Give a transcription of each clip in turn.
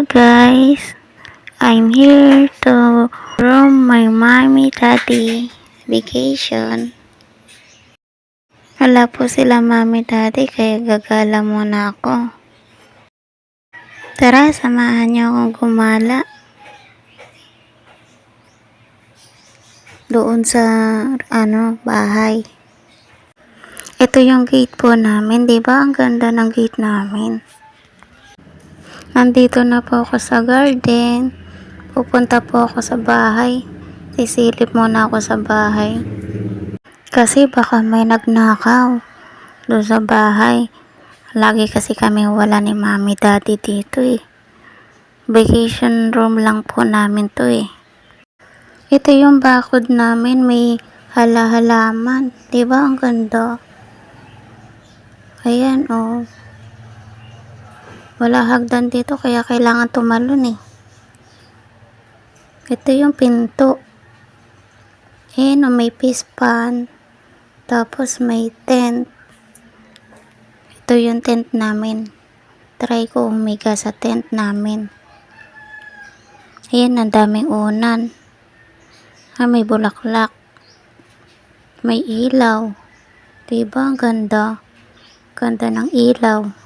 Hello guys, I'm here to roam my mommy daddy vacation. Wala po sila mommy daddy kaya gagala muna ako. Tara, samahan niyo akong gumala doon sa bahay. Ito yung gate po namin, 'di ba? Ang ganda ng gate namin. Nandito na po ako sa garden. Pupunta po ako sa bahay. Sisilip muna ako sa bahay. Kasi baka may nagnakaw doon sa bahay. Lagi kasi kami wala ni mommy daddy dito eh. Vacation room lang po namin to eh. Ito yung bakod namin, may halaman. Diba ang ganda? Ayan oh. Wala hagdan dito kaya kailangan tumalon eh. Ito yung pinto. Ayan oh, may fish pan. Tapos may tent. Ito yung tent namin. Try ko umiga sa tent namin. Ayan, ang daming unan. May bulaklak. May ilaw. Diba ang ganda? Ganda ng ilaw.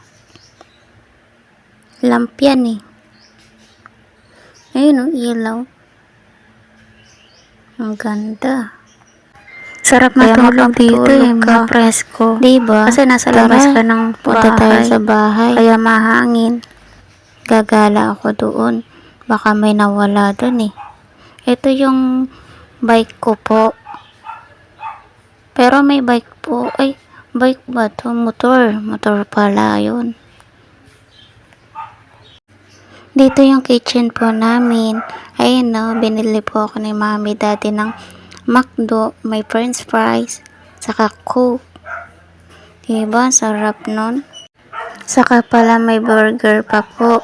Lamp yan eh. Ayun ang ilaw. Ang ganda. Sarap matulog dito eh, mga presko. Diba? Kasi nasa labas ka ng punta tayo sa bahay. Kaya mahangin. Gagala ako doon. Baka may nawala doon eh. Ito yung bike ko po. Pero may bike po. Ay, bike ba to? Motor. Motor pala yun. Dito yung kitchen po namin. Ayun no, binili po ako ni mommy daddy ng McDo. May french fries. Saka Coke. Diba? Sarap nun. Saka pala may burger pa po.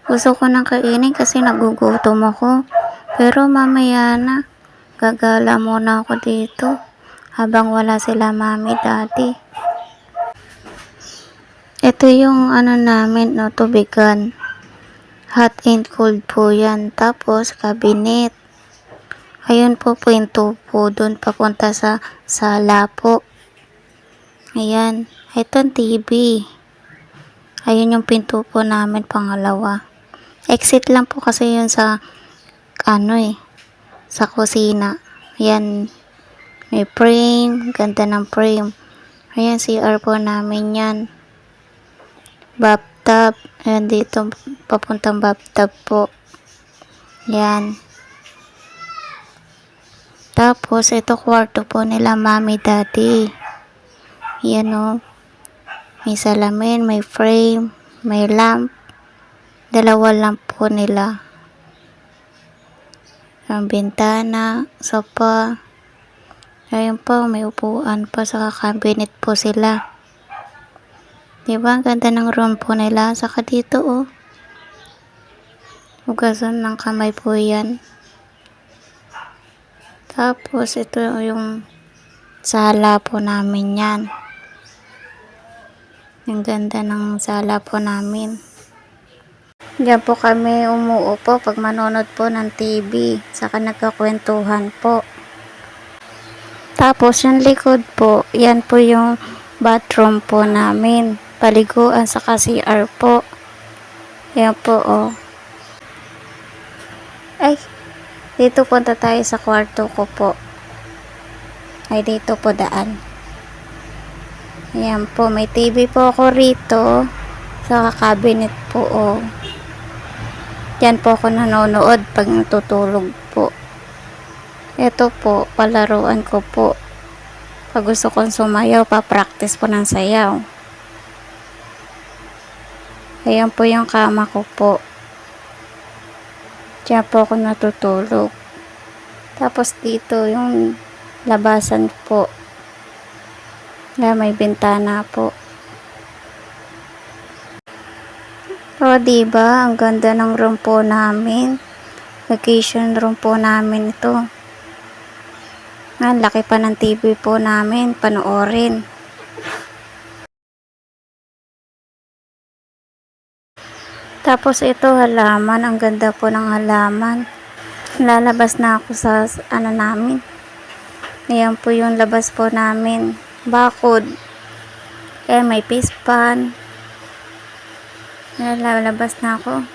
Gusto ko nang kainin kasi nagugutom ako. Pero mamaya na. Gagala muna ako dito. Habang wala sila mommy daddy. Ito yung namin, no, tubigan. Hot and cold po yan. Tapos, cabinet. Ayun po, pinto po doon papunta sa sala po. Ayan. Ito ang TV. Ayun yung pinto po namin pangalawa. Exit lang po kasi yun sa sa kusina. Ayan. May frame. Ganda ng frame. Ayan, CR po namin yan. Bathtub. Ayan dito, papuntang bathtub po. Yan. Tapos, ito kwarto po nila mommy daddy. Yan o. May salamin, may frame, may lamp. Dalawa lamp po nila. Ang bintana, sofa. Ayan po, may upuan pa sa cabinet po sila. Diba? Ang ganda ng room po nila. Saka dito oh. Hugasan ng kamay po yan. Tapos ito yung sala po namin yan. Ang ganda ng sala po namin. Diyan po kami umuupo pag manonood po ng TV. Saka nagkakwentuhan po. Tapos yung likod po, yan po yung bathroom po namin. Paliguan sa CR po. Yan po oh. Ay, dito punta tayo sa kwarto ko po. Ay, dito po daan. Yan po, may TV po ako rito. Sa cabinet po oh. Yan po ako nanonood pag natutulog po. Ito po, palaruan ko po. Pag gusto kong sumayaw, pa-practice po ng sayaw. Ayan po yung kama ko po. Diyan po ako natutulog. Tapos dito yung labasan po. Ayan, may bintana po. O diba, ang ganda ng room po namin. Vacation room po namin ito. Ang laki pa ng TV po namin, panoorin. Tapos ito halaman, ang ganda po ng halaman. Lalabas na ako sa ano namin. Ayan po yung labas po namin. Bakod. Kaya may pispan. Lalabas na ako.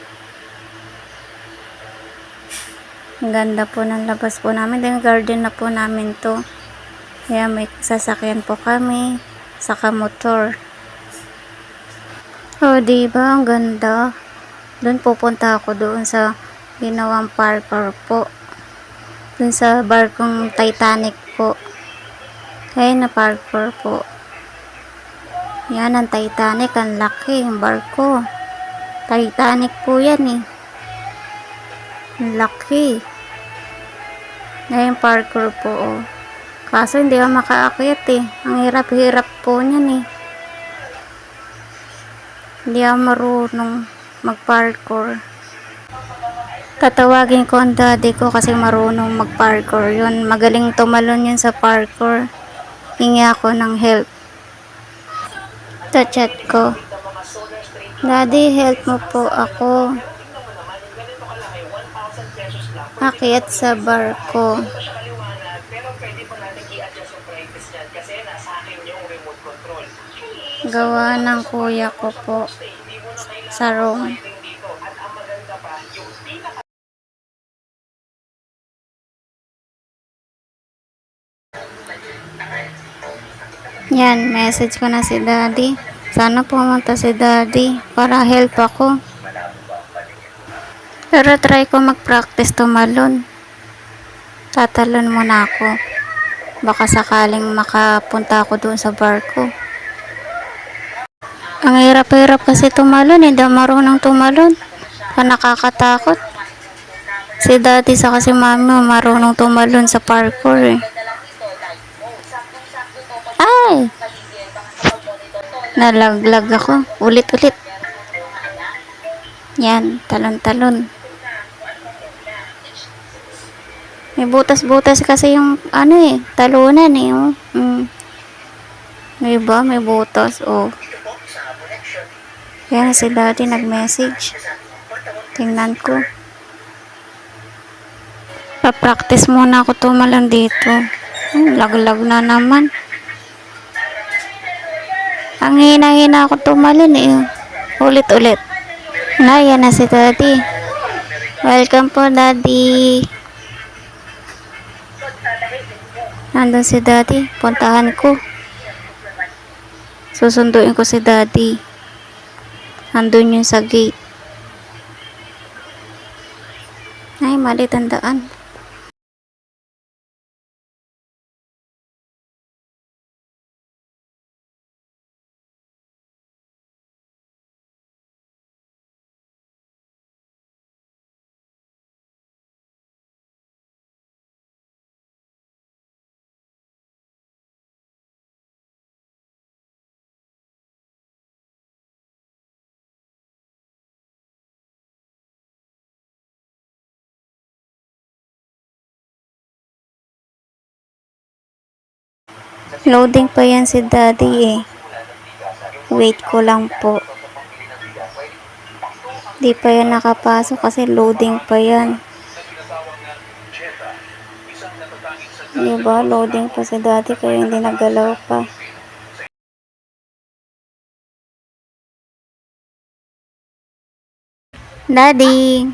Ang ganda po ng labas po namin. Then garden na po namin to. Kaya may sasakyan po kami. Saka motor. Oh, diba? Ang ganda. Doon pupunta ako doon sa ginawang parkour po. Doon sa barkong Titanic po. Kaya na parkour po. Yan ang Titanic. Ang laki yung barko. Titanic po yan eh. Ang laki. Ngayon parkour po oh. Kaso hindi ako makaakyat eh. Ang hirap-hirap po niyan eh. Hindi ako marunong mag-parkour. Tatawagin ko ang daddy ko kasi marunong mag-parkour yun. Magaling tumalon yun sa parkour. Hingi ako ng help. Chat ko. Daddy, help mo po ako. Akyat sa barko. Gawa ng kuya ko po sa room. Yan, message ko na si daddy. Sana pumunta si daddy para help ako. Pero try ko mag-practice tumalon. Tatalon muna ako. Baka sakaling makapunta ako doon sa barko. Ang hirap-hirap kasi tumalon. Hindi ako marunong tumalon. Nakakatakot. Si daddy sa kasi mami marunong tumalon sa parkour eh. Ay! Nalaglag ako. Ulit-ulit. Yan, talon-talon. May butas-butas kasi yung ano eh, talunan eh. Oh. May ba? May butas. Oh. Yan si daddy nag-message. Tingnan ko. Pa-practice muna ako tumalon dito. Lag-lag na naman. Ang hina-hina ako tumalon eh. Ulit-ulit. Yan na si daddy. Welcome po daddy. Nandun si daddy. Puntahan ko. Susunduin ko si daddy. Nandun yun sa gate. Ay, mali tandaan. Loading pa yan si daddy eh. Wait ko lang po. Di pa yan nakapasok kasi loading pa yan. Diba? Loading pa si daddy kaya hindi nagalaw pa. Daddy!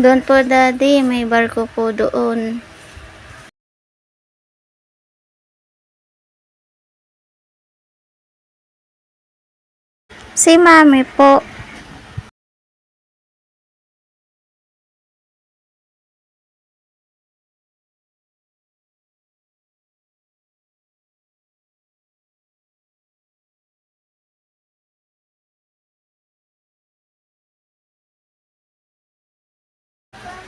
Doon po daddy, may barko po doon. Si mami po.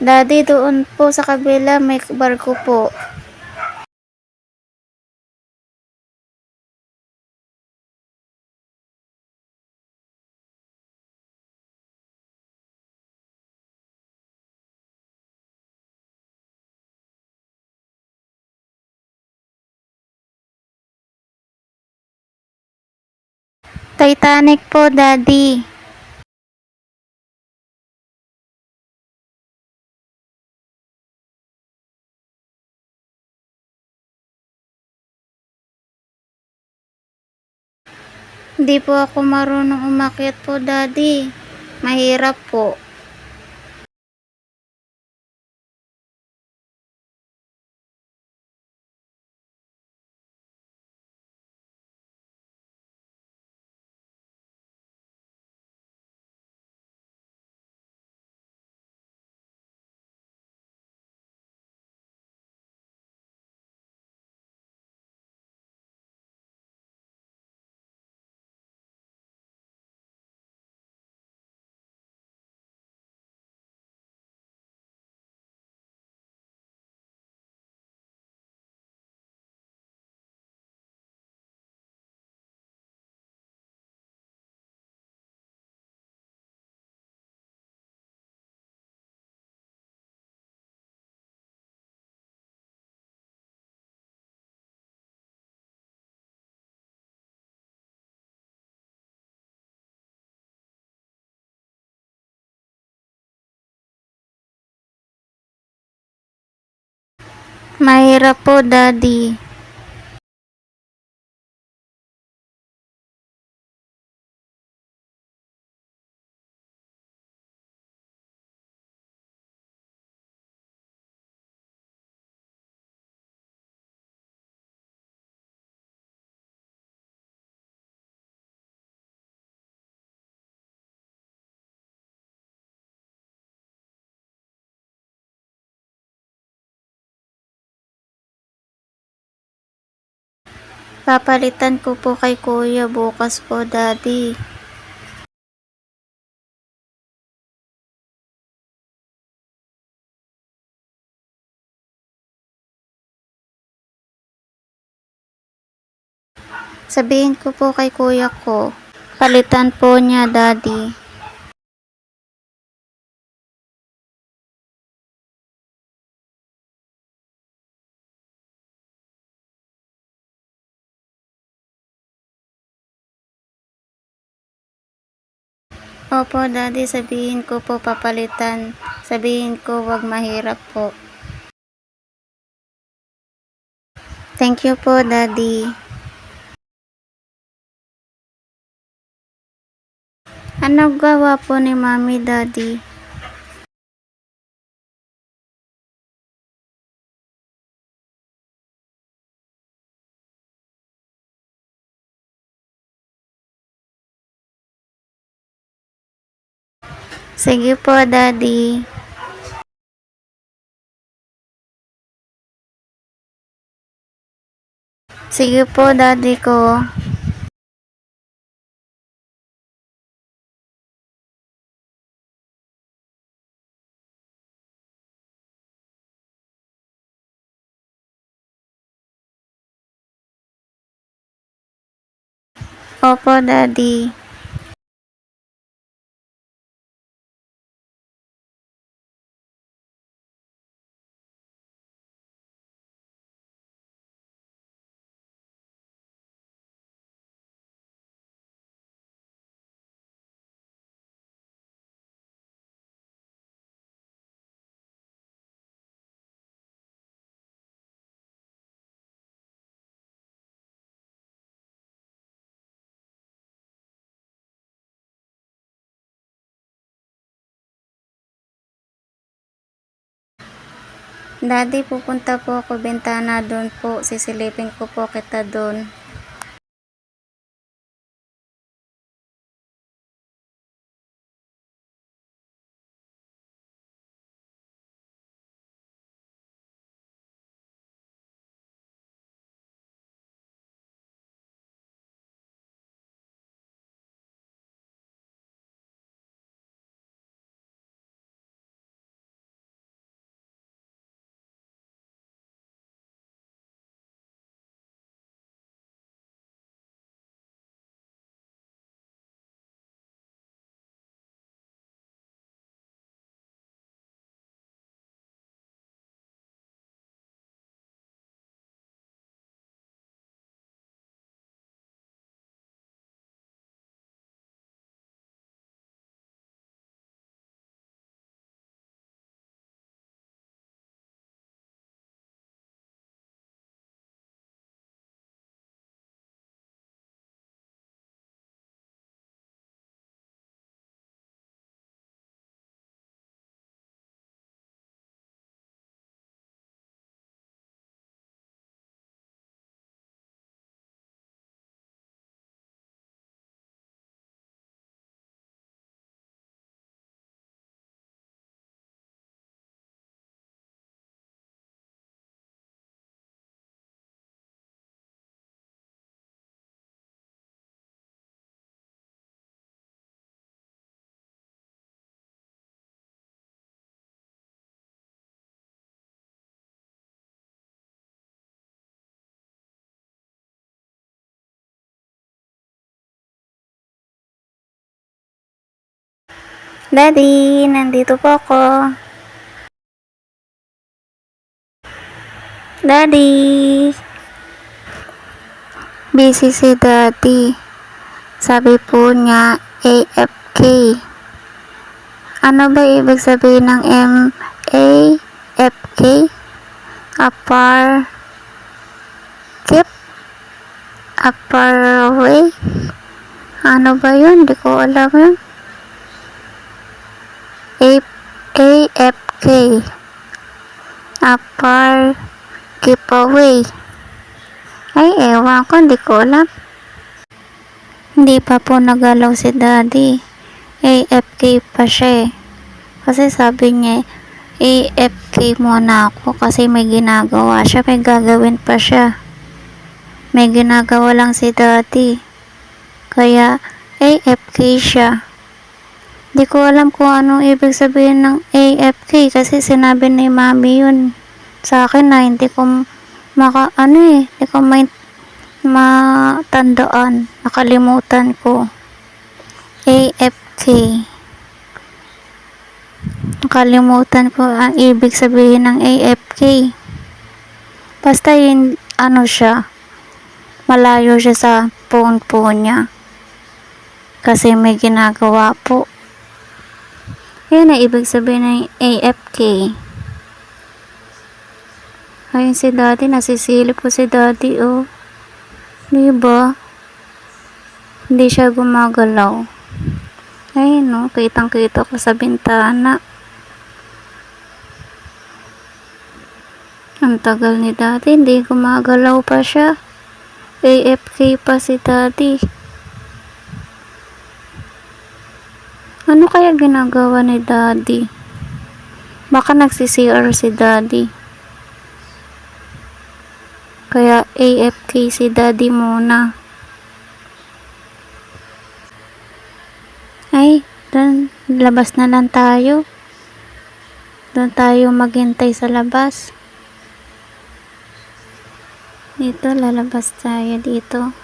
Daddy, doon po sa kabila may barko po. Titanic po, Daddy. Hindi po ako marunong umakyat po, Daddy. Mahirap po. Mahirap po, Daddy. Papalitan ko po kay Kuya bukas po, Daddy. Sabihin ko po kay Kuya ko. Palitan po niya, Daddy. Opo, Daddy, sabihin ko po papalitan. Sabihin ko wag mahirap po. Thank you po, Daddy. Ano gawa po ni Mami, Daddy? Sige po, Daddy. Sige po, Daddy ko. Opo, Daddy. Daddy, pupunta po ako bintana doon po. Sisilipin ko po kita doon. Daddy, nandito po ako. Daddy, busy si Daddy. Sabi po niya, AFK. Ano ba ibig sabihin ng AFK? Apar, keep, apar away? Ano ba yun? Di ko alam yun. AFK. Apar, keep away. Ay, ewan ko, di ko alam. Hindi pa po nagalaw si Daddy. AFK pa siya eh. Kasi sabi niya, AFK muna ako kasi may ginagawa siya, may gagawin pa siya. May ginagawa lang si Daddy. Kaya, AFK siya. Di ko alam kung anong ibig sabihin ng AFK kasi sinabi ni Mami yun sa akin na hindi ko hindi ko matandaan. Nakalimutan ko. AFK. Nakalimutan ko ang ibig sabihin ng AFK. Basta yun, siya, malayo siya sa phone po niya. Kasi may ginagawa po. Yan ang ibig sabihin ng AFK. Ayun si Daddy, nasisilip po si Daddy, oh. Diba? Hindi siya gumagalaw. Ayun, no, kitang-kita ko sa bintana. Ang tagal ni Daddy, hindi gumagalaw pa siya. AFK pa si Daddy. Ano kaya ginagawa ni Daddy? Baka nagsi-CR si Daddy. Kaya AFK si Daddy muna. Ay, doon, labas na lang tayo. Doon tayo maghintay sa labas. Dito, lalabas tayo dito.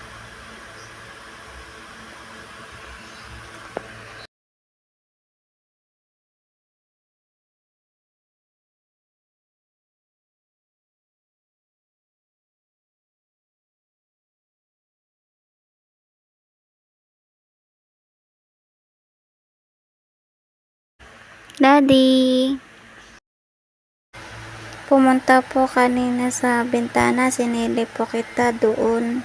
Daddy, pumunta po kanina sa bintana, sinilip po kita doon.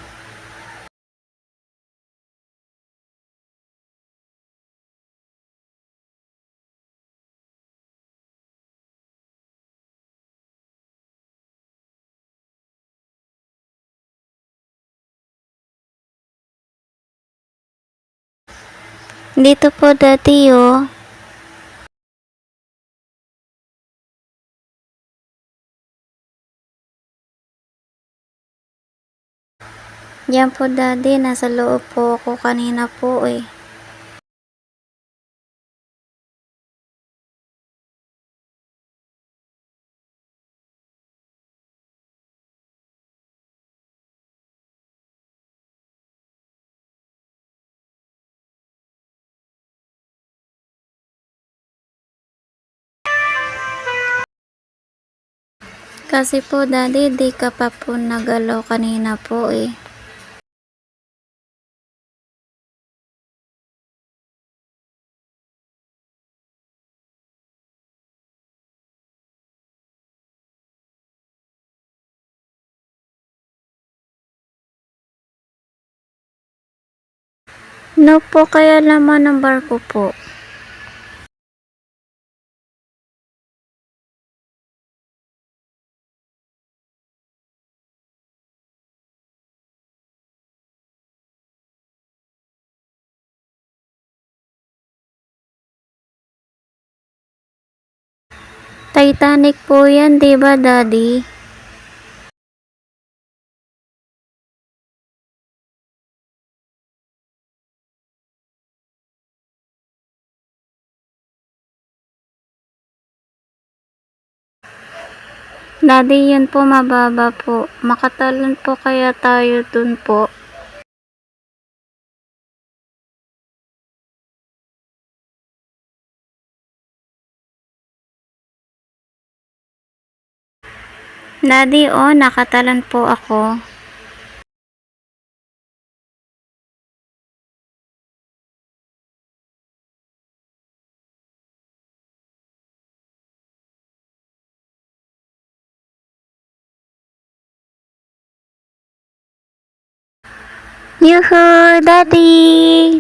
Dito po, Daddy, oh. Yan po, Daddy, nasa loob po ako kanina po eh. Kasi po, Daddy, di ka pa po nagalaw kanina po eh. No po, kaya laman ng barko po. Titanic po yan, di ba, Daddy? Daddy, yun po mababa po. Makatalon po kaya tayo dun po. Daddy, oh, nakatalon po ako. Yuhu, Daddy!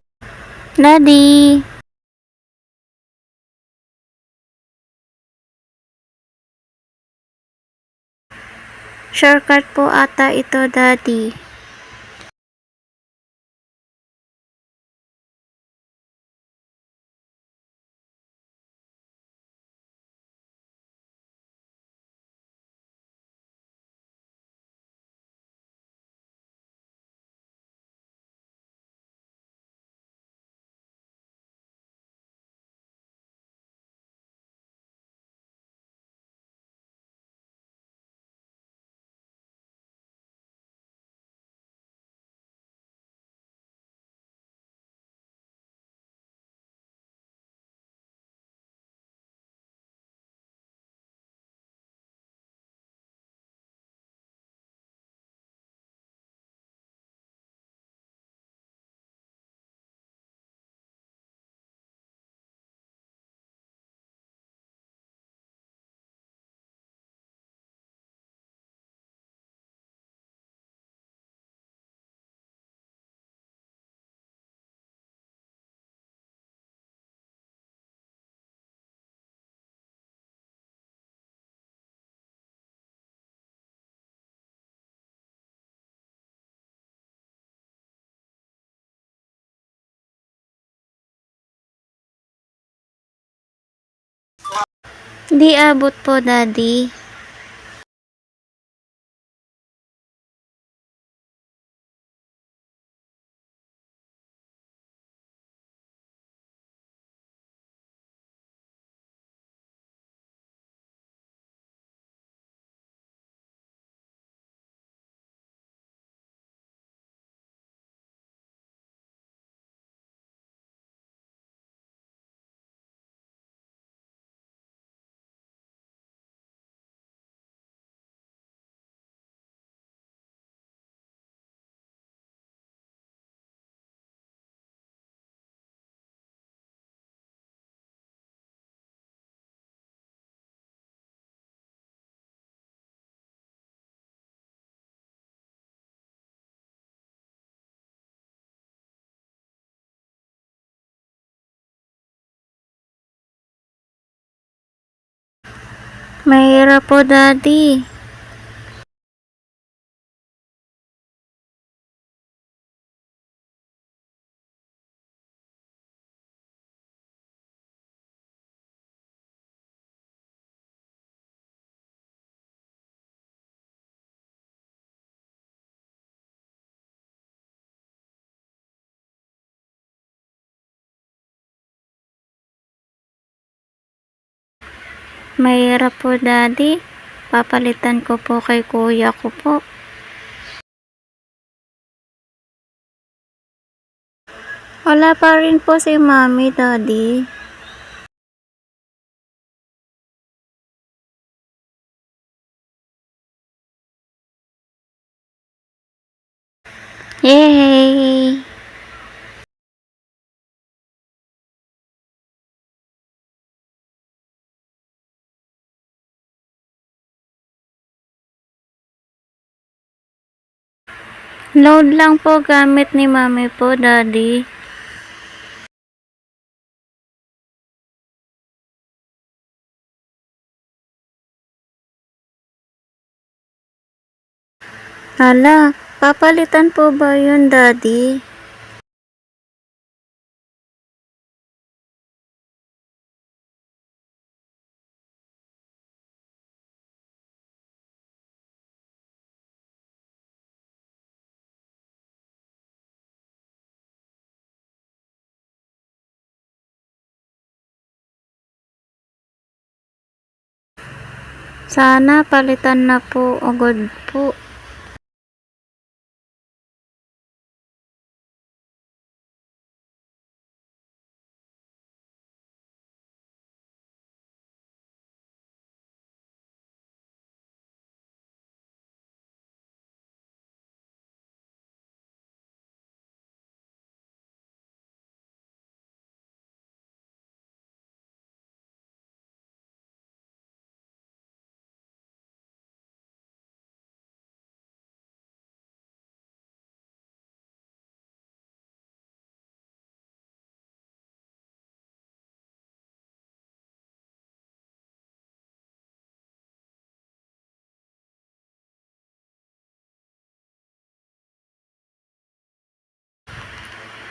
Daddy! Shortcut po ata ito, Daddy. Di abot po, Daddy. Mahirap po, Daddy. Mahirap po, Daddy. Papalitan ko po kay kuya ko po. Wala pa rin po si Mami, Daddy. Yay! Load lang po gamit ni Mami po, Daddy. Hala, papalitan po ba yun, Daddy? Sana palitan na po agad po.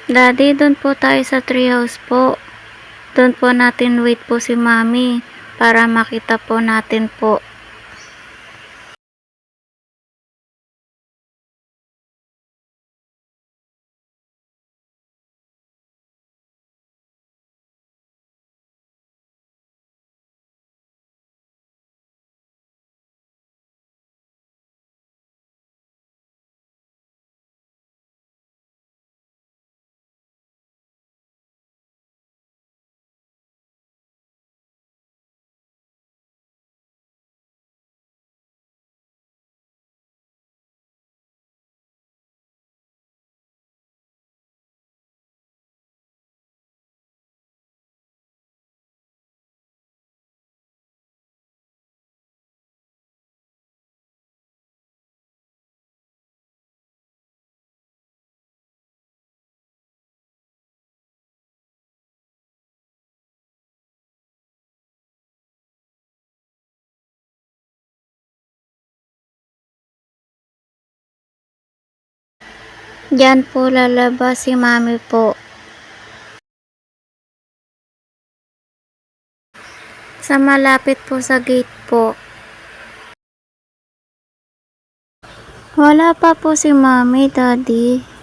Daddy, doon po tayo sa treehouse po. Doon po natin wait po si Mami para makita po natin po. Diyan po lalabas si Mami po. Sa malapit po sa gate po. Wala pa po si Mami, Daddy.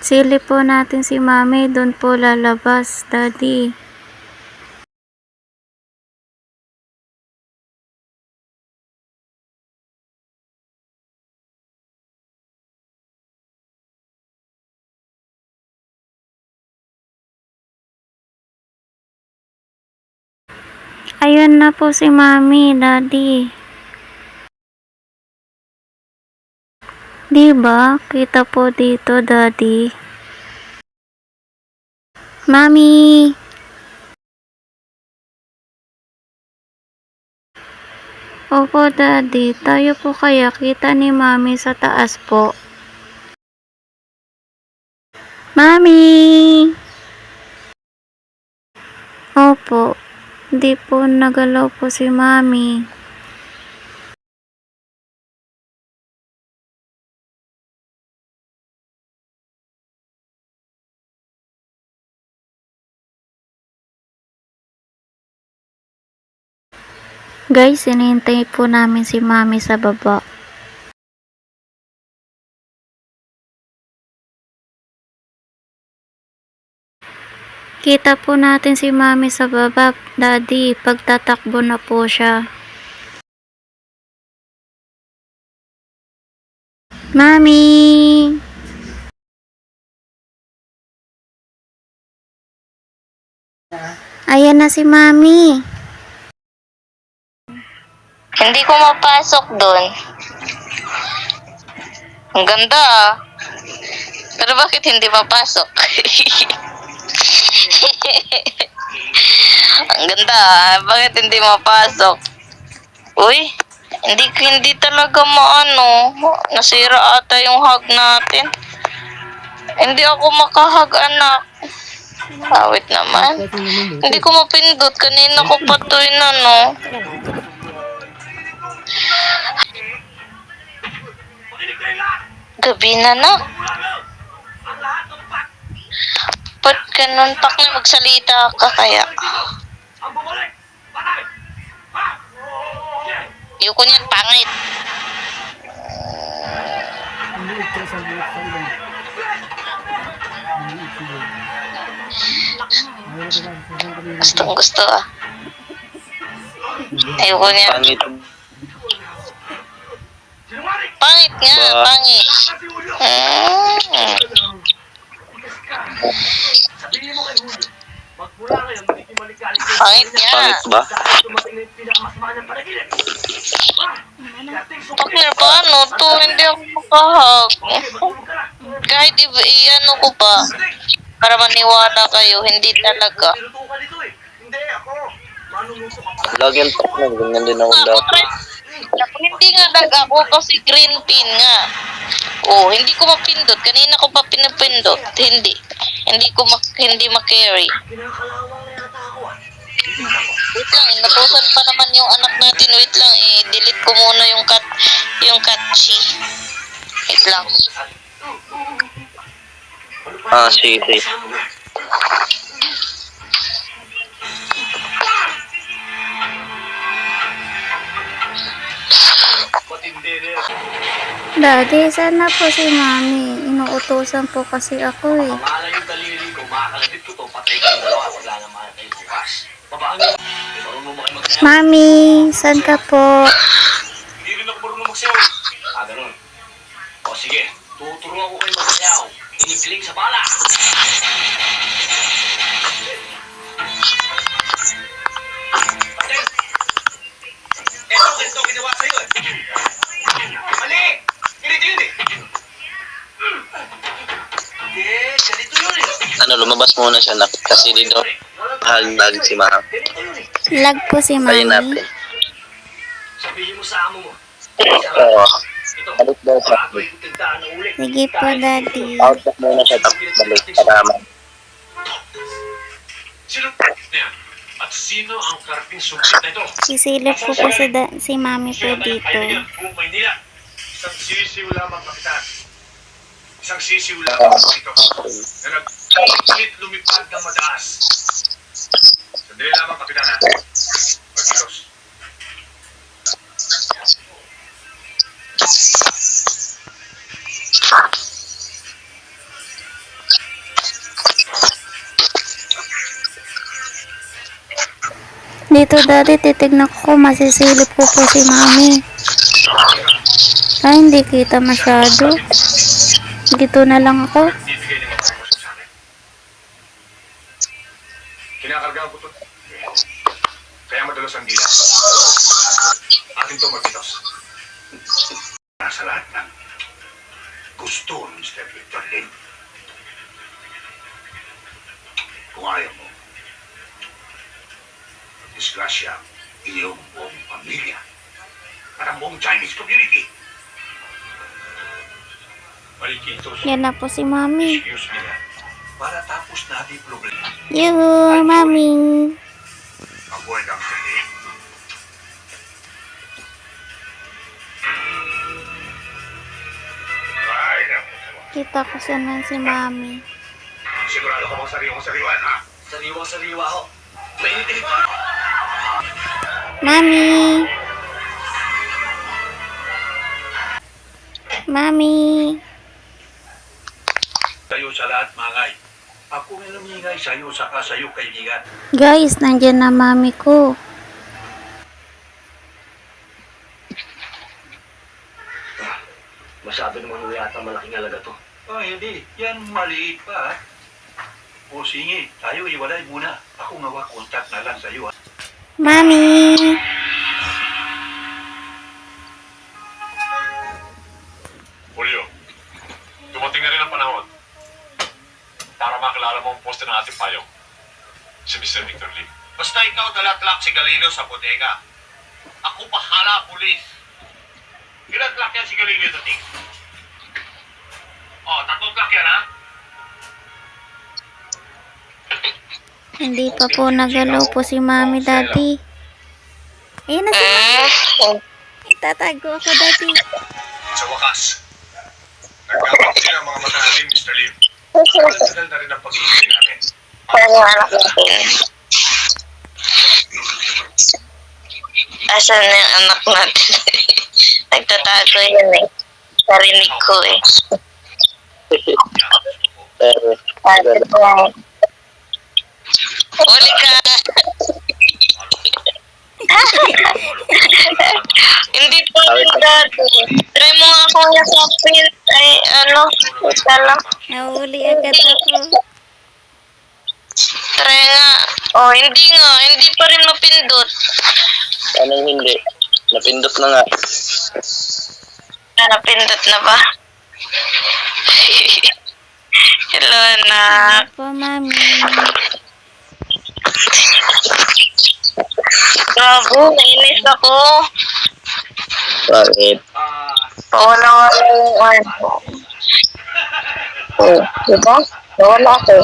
Silip po natin si Mami, doon po lalabas, Daddy. Ayun na po si Mami, Daddy. Diba? Kita po dito, Daddy. Mami! Opo, Daddy. Tayo po kaya kita ni Mami sa taas po. Mami! Opo. Di po nagalaw po si Mami. Guys, hinihintay po namin si Mami sa baba. Kita po natin si Mami sa baba, Daddy. Pagtatakbo na po siya. Mami! Ayan na si Mami. Hindi ko mapasok doon. Ang ganda ah. Pero bakit hindi mapasok? Ang ganda ah. Bakit hindi mapasok? Uy, hindi talaga maano. Nasira ata yung hug natin. Hindi ako makahag, anak. Awit naman. Hindi ko mapindot. Kanina ko pa to no. Gabi na na. Ba't ganun pak na magsalita ka kaya? Ayoko niyan, pangit. Gustong gusto ah. Ayoko niyan. Pangit nga, pangit. Pangit nga. Pangit ba? Partner, paano to? Hindi ako makahag. Kahit i-ano ko pa. Para maniwala kayo, hindi talaga. Lagi yung partner, ganyan din ako dati. Hindi nga ako kasi green pin nga. Oh, hindi ko mapindot. Kanina ko pa pinapindot. Hindi. Hindi ma-carry. lang, inutusan pa naman yung anak natin. Wait lang, delete ko muna yung catchy. Wait lang. Sige. Daddy, saan na po si Mami? Inuutosan po kasi ako eh. Mami, saan ka po? Hindi rin ako marunong magsayaw. Ganun. O sige, tuturuan ko kayo magsayaw. Inipiling sa bala. Patel! Ito ginawa sa'yo eh. Mali! Hindi. Hindi, ganito yun eh. Lumabas muna siya nak kasi dito halag si Ma'am. Lag po si Try Mami. natin. Sabihin mo sa amo mo. Oo. Ito, Balik daw siya. bago yung tindahan na uli. Sige po, Daddy. Out na muna siya tapos balik para Sino yan? At sino ang karping sumpit na ito? Sisilip po si Mami po Siya na yung dito. kaibigan buong Maynila. Isang sisiw lamang, Kapitan. Isang sisiw lamang ito. Na nagpilit lumipad ng mataas. Sandali lamang, Kapitan, ha? Pagkilos. Dito, Daddy, titignan ko kung masisilip po si Mami. Ay, hindi kita masyado. Dito na lang ako. Bibigay niya mga kapasok sa akin. Kinakargaan ko ito. Kaya madalas ang dila. Atin ito magkitos. Nasa lahat ng gusto, Mr. Victor Lin. Kung ayaw mo, disgrasya iyong buong pamilya at ang buong Chinese community. Marikitos. Yan na po si Mami. Excuse me, para tapos natin problema. Yuhu, Mami. Avoid ang sali. Ay, naku. Kita ko saan si Mami. Sigurado ka bang sariwang-sariwan, ha? Sariwang-sariwa ho. Mainit-init pa. Mami. Mami. Tayo sa lahat, mangay. Ako may lumingay sa'yo, saka sa'yo, kaibigan. Guys, nandyan na Mami ko. Masyado naman yata malaking halaga to. Oh, hindi. Yan maliit pa, ha? O sige, tayo iwalay muna. Ako nga kontak na lang sa'yo, ha? Mami. Julio, dumating na rin ang panahon para makilala mo ang poste ng ating payo, si Mr. Victor Lee. Basta ikaw dalatlak si Galino sa bodega. Ako pahala, pulis. Ilan tlak yan si Galino dating? Oh, 3 tlak yan, ha? Hindi pa po nagalaw po si Mami, Daddy. Ayun na si Mami. Tatago ako, Daddy. Sa wakas, nagkakapti ang mga mata natin, Mr. Lee. Tagal na rin ang pag-iintay namin. Saan yung anak natin? Asan na yung anak natin? Nagtatago yun eh. Narinig ko eh. Bakit mo? Huli ka! Hindi po yung dati. Try mo nga akong nasapin. Ay, isa lang. Nahuli agad ako. Try nga. Oh, hindi nga. Hindi pa rin mapindot. Anong hindi? Napindot na nga. Napindot na ba? Hello, anak. Po, Mami. Gabo, nainis ako. Bakit? Wala yung ano. Oh, diba? Wala ako.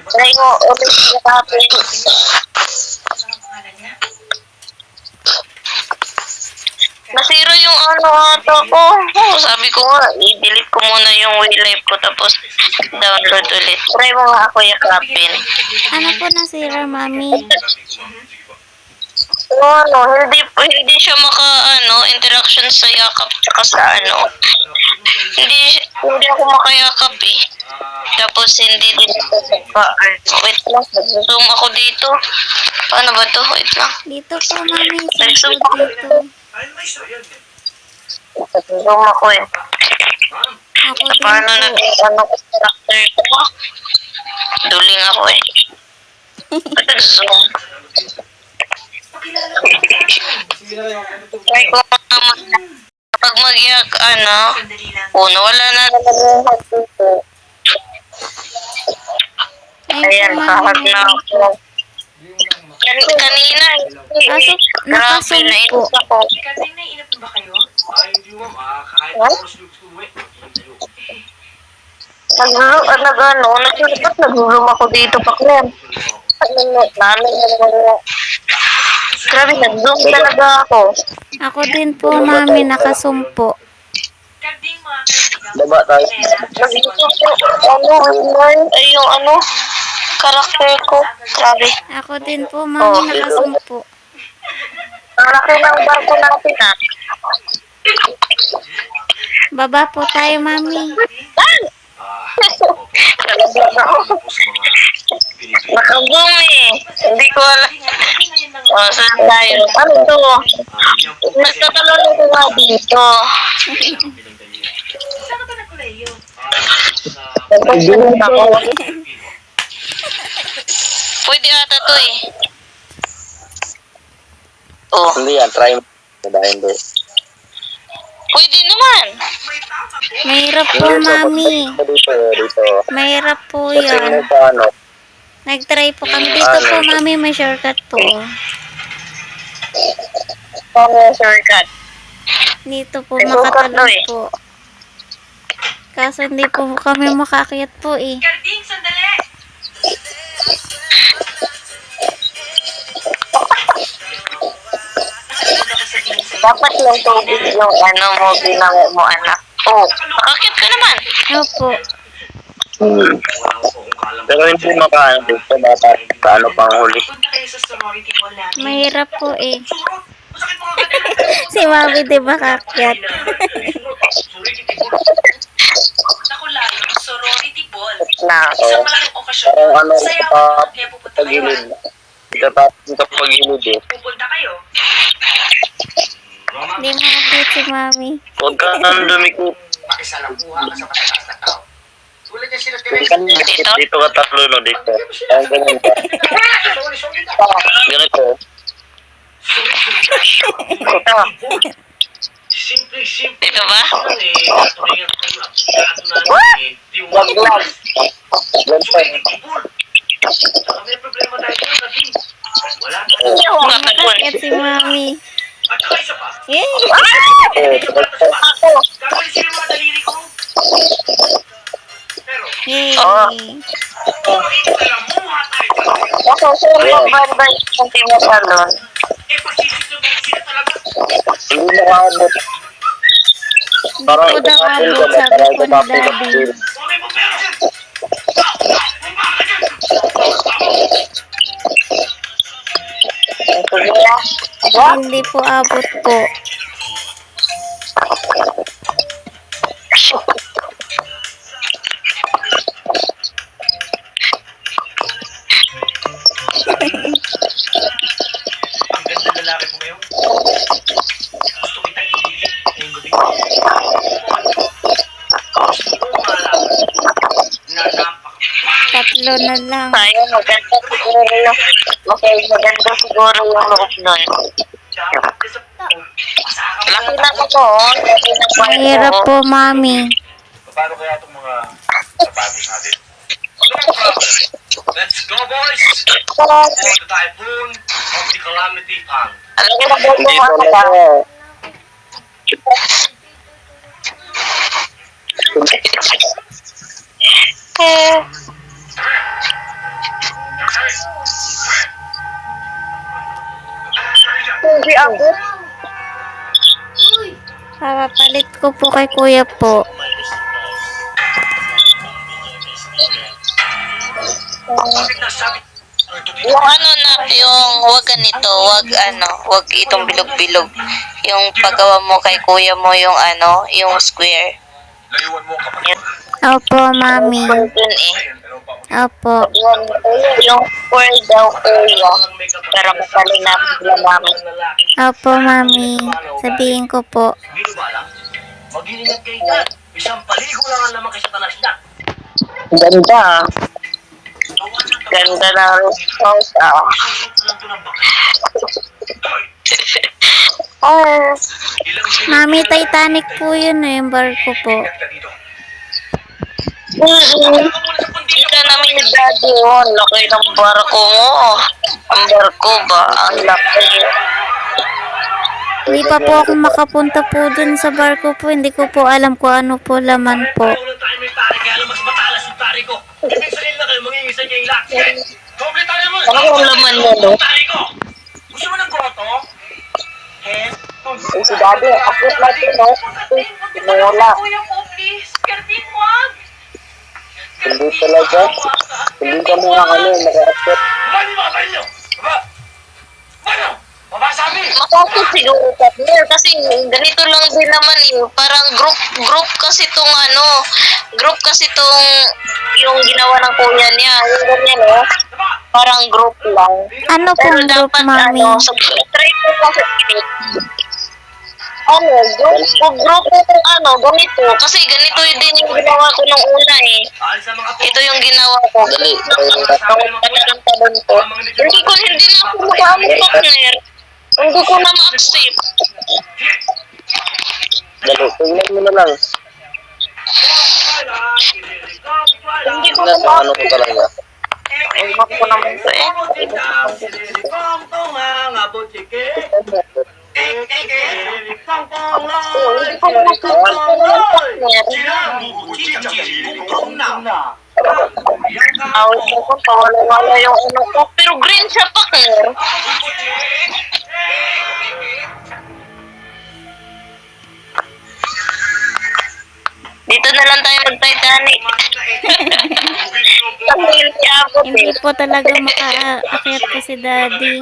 Try mo ulit yung natin. Nasira yung ano ata ko. Sabi ko nga, i-delete ko muna yung Waylife ko tapos download ulit. Try mo nga ako yakapin. Ano po nasira, mami? So, hindi siya interaction sa yakap tsaka sa hindi ako makayakap eh. Tapos hindi din ako wait lang, zoom ako dito. Paano ba to? Wait lang. Dito po, mami. Nag-zoom Saan po ako. dito? Nag-zoom ako eh. Ako din Paano po. natin character ko? Duling ako eh. Nag-zoom. Try ko naman kapag mag-yak, wala na naman yung hug dito. Ayan, Ayun po, kahag mami. na ako. Kanina, Kaso, grabe, nakasum po. nainis ako. Kating naiinap na ba kayo? Ay, hindi ma'am. Kahit What? oras yung uwi. Nag-zoom ako dito pa kaya. Grabe, nag-zoom talaga ako. Ako din po, mami. Nakasumpo. Kading mga kaibigan. Baba tayo. Nag-zoom yung karakter ko. Grabe. Ako din po, mami. Nakasumpo. Ang laki ng barko natin Baba po tayo, mami. Naka-zoom eh. Hindi ko alam. Saan tayo? Ano to? Nagtatalon ko nga dito. Saan ka ba nag-koleyo? Nagtatalon ako. Pwede ata to eh. Oh, Hindi yan, try mo. Dahil doon. pwede naman. Mahirap po, mami. Dito. Mahirap po Kasi yan. mo pa Nag-try po kami. Dito po, mami. May shortcut po. Paano yung shortcut? Dito po, May shortcut makatalon daw eh. po. Kaso hindi po kami makakiyat po eh. Kading, sandali! Dapat yung tubig yung binago mo anak. Oh, makakit ka naman. Opo. Pero hindi makaano dito. Dapat sa ano pang huli. Punta kayo sa sorority ball natin. Mahirap po eh. Surot! Masakit mo agad! Si mami di ba kakyat? Naku lalo, sorority ball. Na, Isang malaking okasyon. Parang ano, Sayawan mo, kaya pupunta kayo. pagilid. Dito sa pagilid eh. Pupunta kayo. Hindi makakiyat si mami. Huwag ka nang dumikit. Pakisalampuha ka sa matatas na tao. Sulit niya sila Dito ka tatlo no dito. Ang ganun ka. Ganito. ito. Simple-simple. Dito ba? Waglag. Ganito. May problema tayo dito natin. Wala na. Hindi ako Makakiyat si mami. At saka isa pa. Yay! Ako. Gagawin sila mga daliri ko. Pero, Yay! kung makikalamuha tayo dyan, Ako, sino yung banda yung tinatalon? pasisisubukan sila talaga. Hindi makaabot. Hindi po daw abot, sabi po ni daddy. Huwag may problema dyan. Bumaba ka dyan. Sige na. What? Hindi po abot po. Ang ganda lalaki mo ngayon. Gusto kita ibigin ngayong gabi. Gusto ko malaman na Tatlo na lang. Sayang, maganda siguro yung... Okay, maganda siguro yung loob nun. Laki na ako, laki na ako. Mahirap po, mami. Paano kaya itong mga sapatos natin? No problem. Let's go, boys! For the typhoon of the calamity fund. Alam mo na ba yung Dito mga na ka? ako. Eh, hindi ako. Papapalit ko po kay kuya po. Bakit nasabi? Ito dito. Yung ano na, yung wag ganito, wag itong bilog-bilog. Yung paggawa mo kay kuya mo yung ano, yung square. Layuan mo ang kapatid. Opo, mami. Dun eh. Ano pa mo? Opo. Yung square daw kuya. Para masali namin sila namin. Opo, mami. Sabihin ko po. Binubala. Mag-iingat kayo dyan. Isang paligo lang ang lamang kay Satanas na. Ganda. Ganda ng house ah. Isusok lang ito ng bakit. Oh, Mami, Titanic po yun eh, yung barko po. Dito. kita namin ni Daddy oh. Ang laki ng barko mo. Ang barko ba? Ang laki. Hindi pa po ako makapunta po dun sa barko po. Hindi ko po alam kung ano po laman po. Pareho lang tayo may tari, kaya lang mas matalas yung tari ko. Ibig sabihin na kayo, mangingisa niya yung lahat. Doble tayo mo! Ano kung laman mo, no? Yung tari ko! Gusto mo ng goto? Hen? Si Daddy, akit natin, no? Tinula. Kuya po, please. Kertin, wag. Hindi talaga. Hindi kami nga naka-accept. Mali mga tayo nyo! Baba! Ano? Baba sabi! Makakit siguro partner kasi ganito lang din naman eh. Parang group kasi tong ano, group kasi tong yung ginawa ng kuya niya. Yung ganyan eh. Parang group lang. Ano pong group, mami? so, try ko kasi group itong ano, ganito. Kasi ganito din yung ginawa ko nung una eh. Alis sa mga po. Ito yung ginawa ko. Dali. Talagang talon ko. Hindi na ako makamit partner. Hindi ko na ma-accept. Dali. Tingnan mo na lang. Hindi ko Tingnan na mo ano ko talaga. Ewan ko naman to eh. Hindi ko na partner. Awit ko po, pawala-wala yung ano ko. Pero green siya partner. Dito na lang tayo mag-Titanic. Hindi ako Hindi eh. po talaga makaakyat po si Daddy.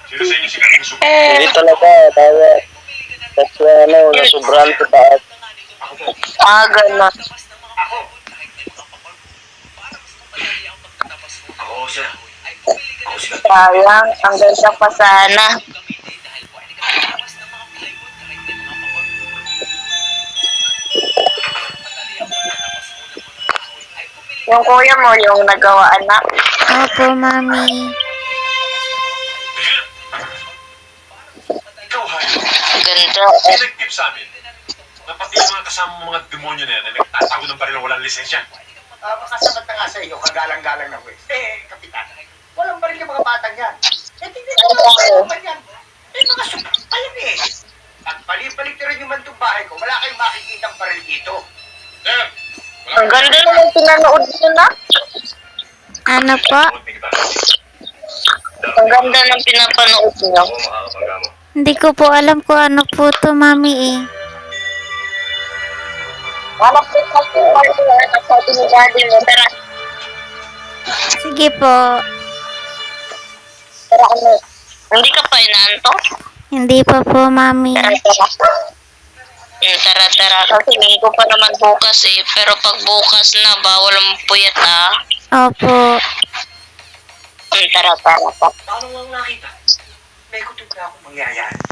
Sino sa inyo sikat ng super? Hindi talaga. Tayo. Kasi ano, nasubrahan ko taas. Gano'n. Ako siya. Sayang, ang ganda pa sana. Yung kuya mo, yung nagawa anak. Opo, mami. Ikaw, Hayo. Ganda. Selective sa amin. Na pati yung mga kasama mong mga demonyo na yan na nagtatago ng baril na walang lisensya. Makasabat na nga sa iyo, kagalang-galang na West. Kapitan, walang baril yung mga batang yan. Tingnan mo naman yan. Mga supal yan eh. At balik na rin yung mantong bahay ko, wala kayong makikitang baril dito. Sir! Ang ganda naman pinanood nyo na. Ano po? Ang ganda ng pinapanood nyo. Hindi ko po alam kung ano po to, mami eh. Hanap ko kasi at sabi ni Daddy mo, tara, Sige po. tara ano. Hindi ka pa inaantok? Hindi pa po, mami. Tara. Tara. Kasi may ko pa naman bukas eh. Pero pag bukas na, bawal ang puyat ah. Opo. Tara. Paano nga nakita? May kutub na ako mangyayari.